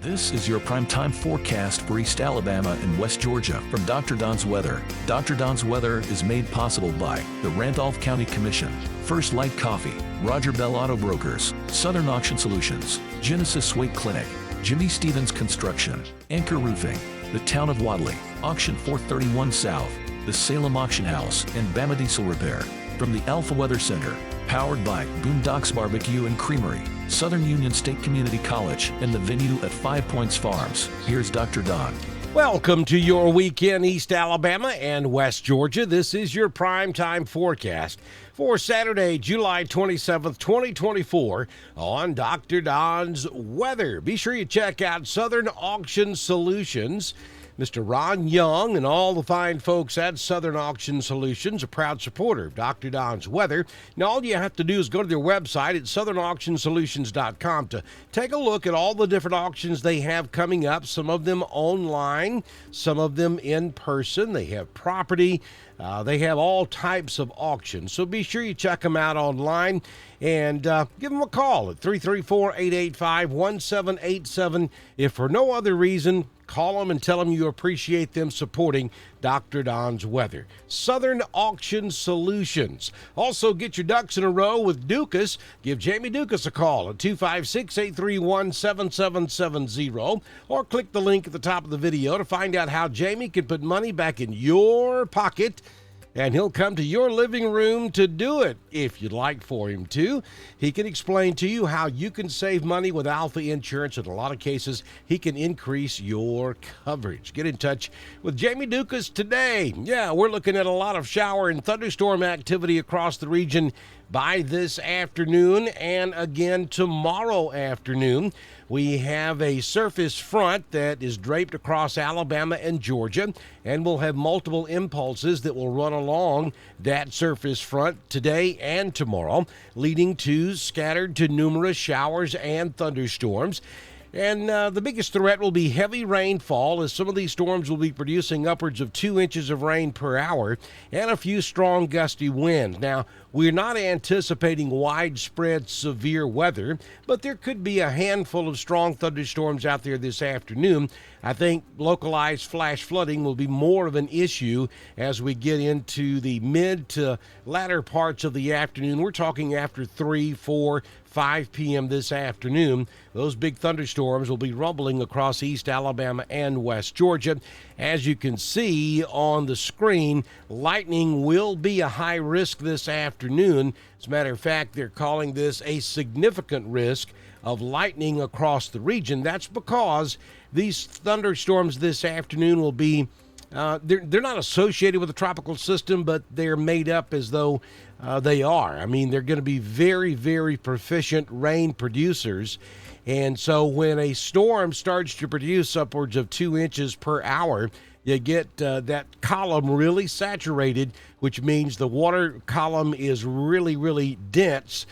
This is your primetime forecast for East Alabama and West Georgia from Dr. Don's Weather. Dr. Don's Weather is made possible by the Randolph County Commission, First Light Coffee, Roger Bell Auto Brokers, Southern Auction Solutions, Genesis Weight Clinic, Jimmy Stevens Construction, Anchor Roofing, the Town of Wadley, Auction 431 South, the Salem Auction House, and Bama Diesel Repair. From the Alpha Weather Center, powered by Boondocks Barbecue and Creamery, Southern Union State Community College, and the venue at 5 Points Farms. Here's Dr. Don. Welcome to your weekend, East Alabama and West Georgia. This is your primetime forecast for Saturday, July 27th, 2024 on Dr. Don's Weather. Be sure you check out Southern Auction Solutions. Mr. Ron Young and all the fine folks at Southern Auction Solutions, a proud supporter of Dr. Don's Weather. Now, all you have to do is go to their website at southernauctionsolutions.com to take a look at all the different auctions they have coming up, some of them online, some of them in person. They have property. They have all types of auctions. So be sure you check them out online and give them a call at 334-885-1787. If for no other reason, call them and tell them you appreciate them supporting Dr. Don's Weather. Southern Auction Solutions. Also, get your ducks in a row with Dukas. Give Jamie Dukas a call at 256-831-7770 or click the link at the top of the video to find out how Jamie can put money back in your pocket. And he'll come to your living room to do it if you'd like for him to. He can explain to you how you can save money with Alpha Insurance. In a lot of cases, he can increase your coverage. Get in touch with Jamie Dukas today. Yeah, we're looking at a lot of shower and thunderstorm activity across the region by this afternoon and again tomorrow afternoon. We have a surface front that is draped across Alabama and Georgia, and we'll have multiple impulses that will run along that surface front today and tomorrow, leading to scattered to numerous showers and thunderstorms. And the biggest threat will be heavy rainfall, as some of these storms will be producing upwards of 2 inches of rain per hour and a few strong gusty winds. Now, we're not anticipating widespread severe weather, but there could be a handful of strong thunderstorms out there this afternoon. I think localized flash flooding will be more of an issue as we get into the mid to latter parts of the afternoon. We're talking after 3, 4, 5 p.m. this afternoon. Those big thunderstorms will be rumbling across East Alabama and West Georgia. As you can see on the screen, lightning will be a high risk this afternoon. As a matter of fact, they're calling this a significant risk of lightning across the region. That's because these thunderstorms this afternoon will be they're not associated with a tropical system, but they're made up as though they are. I mean, they're going to be very, very proficient rain producers. And so when a storm starts to produce upwards of 2 inches per hour, you get that column really saturated, which means the water column is really, really dense,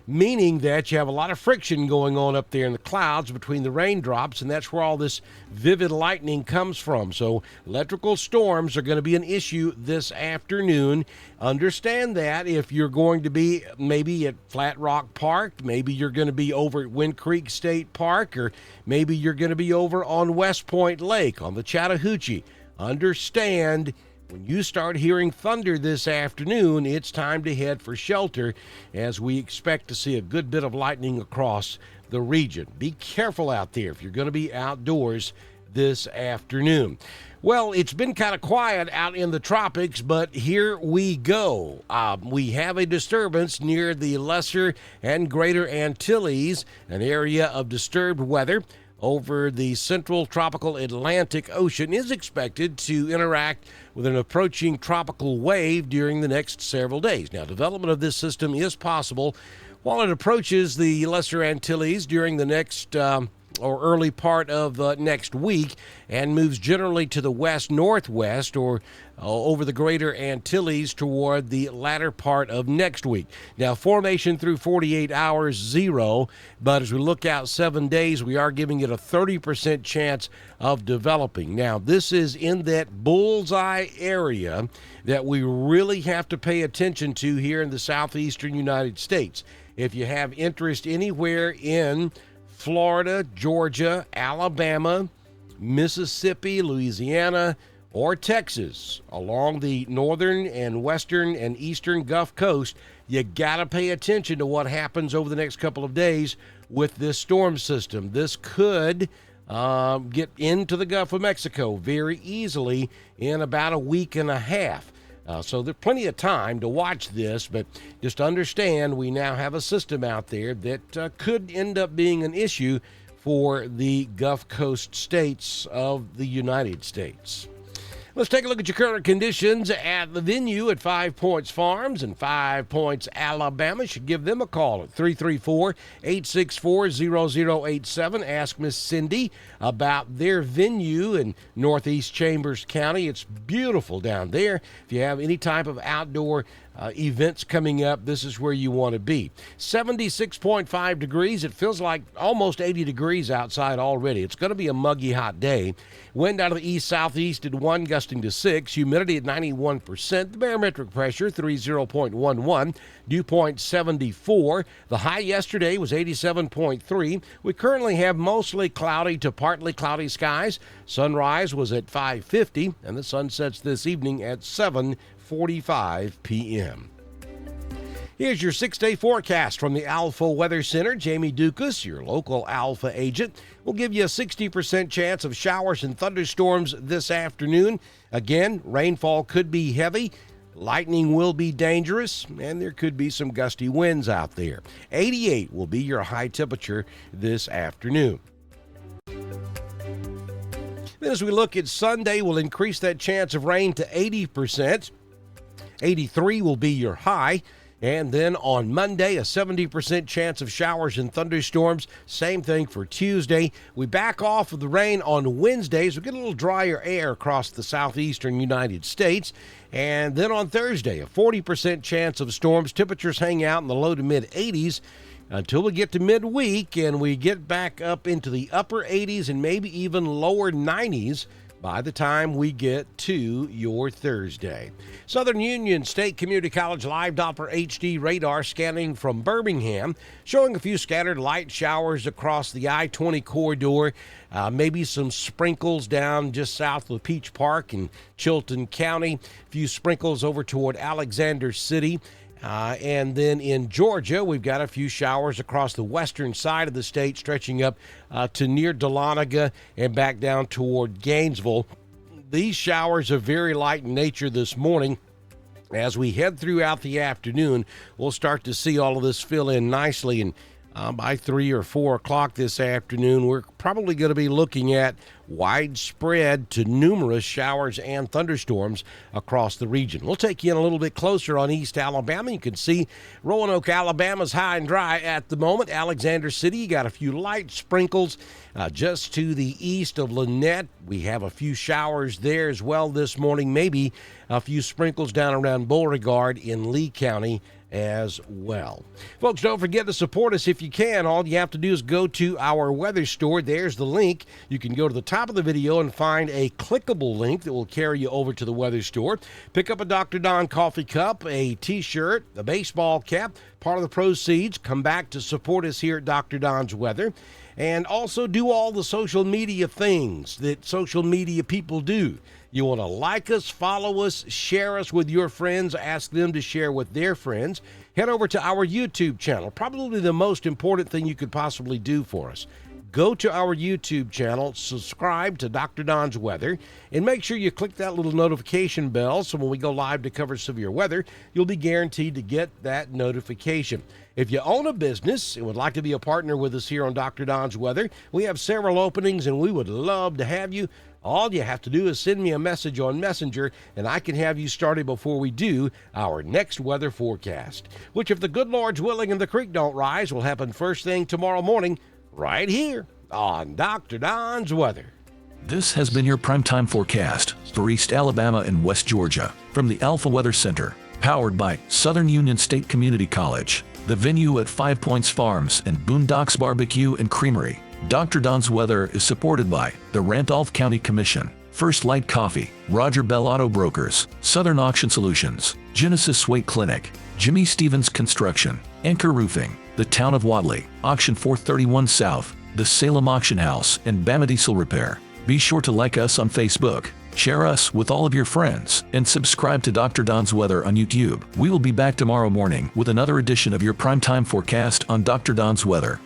meaning that you have a lot of friction going on up there in the clouds between the raindrops, and that's where all this vivid lightning comes from. So electrical storms are going to be an issue this afternoon. Understand that if you're going to be maybe at Flat Rock Park, maybe you're going to be over at Wind Creek State Park, or maybe you're going to be over on West Point Lake on the Chattahoochee. Understand, when you start hearing thunder this afternoon, it's time to head for shelter as we expect to see a good bit of lightning across the region. Be careful out there if you're going to be outdoors this afternoon. Well, it's been kind of quiet out in the tropics, but here we go. We have a disturbance near the Lesser and Greater Antilles, an area of disturbed weather over the central tropical Atlantic Ocean is expected to interact with an approaching tropical wave during the next several days. Now, development of this system is possible while it approaches the Lesser Antilles during the next or early part of next week and moves generally to the west-northwest or over the Greater Antilles toward the latter part of next week. Now, formation through 48 hours, 0, but as we look out 7 days, we are giving it a 30% chance of developing. Now, this is in that bullseye area that we really have to pay attention to here in the southeastern United States. If you have interest anywhere in Florida, Georgia, Alabama, Mississippi, Louisiana, or Texas along the northern and western and eastern Gulf Coast, you got to pay attention to what happens over the next couple of days with this storm system. This could get into the Gulf of Mexico very easily in about a week and a half. So there's plenty of time to watch this, but just understand we now have a system out there that could end up being an issue for the Gulf Coast states of the United States. Let's take a look at your current conditions at the venue at 5 Points Farms and 5 Points, Alabama. You should give them a call at 334-864-0087. Ask Miss Cindy about their venue in Northeast Chambers County. It's beautiful down there. If you have any type of outdoor events coming up, this is where you want to be. 76.5 degrees. It feels like almost 80 degrees outside already. It's going to be a muggy hot day. Wind out of the east-southeast at 1, gusting to 6. Humidity at 91%. The barometric pressure, 30.11. Dew point, 74. The high yesterday was 87.3. We currently have mostly cloudy to partly cloudy skies. Sunrise was at 5:50, and the sun sets this evening at 7:45 p.m. Here's your 6-day forecast from the Alpha Weather Center. Jamie Dukas, your local Alpha agent, will give you a 60% chance of showers and thunderstorms this afternoon. Again, rainfall could be heavy. Lightning will be dangerous, and there could be some gusty winds out there. 88 will be your high temperature this afternoon. Then as we look at Sunday, we'll increase that chance of rain to 80%. 83 will be your high. And then on Monday, a 70% chance of showers and thunderstorms. Same thing for Tuesday. We back off of the rain on Wednesdays. We get a little drier air across the southeastern United States. And then on Thursday, a 40% chance of storms. Temperatures hang out in the low to mid 80s until we get to midweek and we get back up into the upper 80s and maybe even lower 90s by the time we get to your Thursday. Southern Union State Community College live Doppler HD radar scanning from Birmingham, showing a few scattered light showers across the I-20 corridor, maybe some sprinkles down just south of Peach Park in Chilton County, a few sprinkles over toward Alexander City. And then in Georgia, we've got a few showers across the western side of the state, stretching up to near Dahlonega and back down toward Gainesville. These showers are very light in nature this morning. As we head throughout the afternoon, we'll start to see all of this fill in nicely. And by 3 or 4 o'clock this afternoon, we're probably going to be looking at widespread to numerous showers and thunderstorms across the region. We'll take you in a little bit closer on East Alabama. You can see Roanoke, Alabama's high and dry at the moment. Alexander City, you got a few light sprinkles just to the east of Lynette. We have a few showers there as well this morning, maybe a few sprinkles down around Beauregard in Lee County as well. Folks, don't forget to support us if you can. All you have to do is go to our weather store. There's the link. You can go to the top of the video and find a clickable link that will carry you over to the weather store. Pick up a Dr. Don coffee cup, a t-shirt, a baseball cap. Part of the proceeds come back to support us here at Dr. Don's Weather. And also do all the social media things that social media people do. You want to like us, follow us, share us with your friends, ask them to share with their friends. Head over to our YouTube channel, probably the most important thing you could possibly do for us. Go to our YouTube channel, subscribe to Dr. Don's Weather, and make sure you click that little notification bell so when we go live to cover severe weather, you'll be guaranteed to get that notification. If you own a business and would like to be a partner with us here on Dr. Don's Weather, we have several openings and we would love to have you. All you have to do is send me a message on Messenger, and I can have you started before we do our next weather forecast, which, if the good Lord's willing and the creek don't rise, will happen first thing tomorrow morning right here on Dr. Don's Weather. This has been your primetime forecast for East Alabama and West Georgia from the Alpha Weather Center, powered by Southern Union State Community College, the venue at 5 Points Farms and Boondocks Barbecue and Creamery. Dr. Don's Weather is supported by the Randolph County Commission, First Light Coffee, Roger Bell Auto Brokers, Southern Auction Solutions, Genesis Weight Clinic, Jimmy Stevens Construction, Anchor Roofing, the Town of Wadley, Auction 431 South, the Salem Auction House, and Bama Diesel Repair. Be sure to like us on Facebook, share us with all of your friends, and subscribe to Dr. Don's Weather on YouTube. We will be back tomorrow morning with another edition of your primetime forecast on Dr. Don's Weather.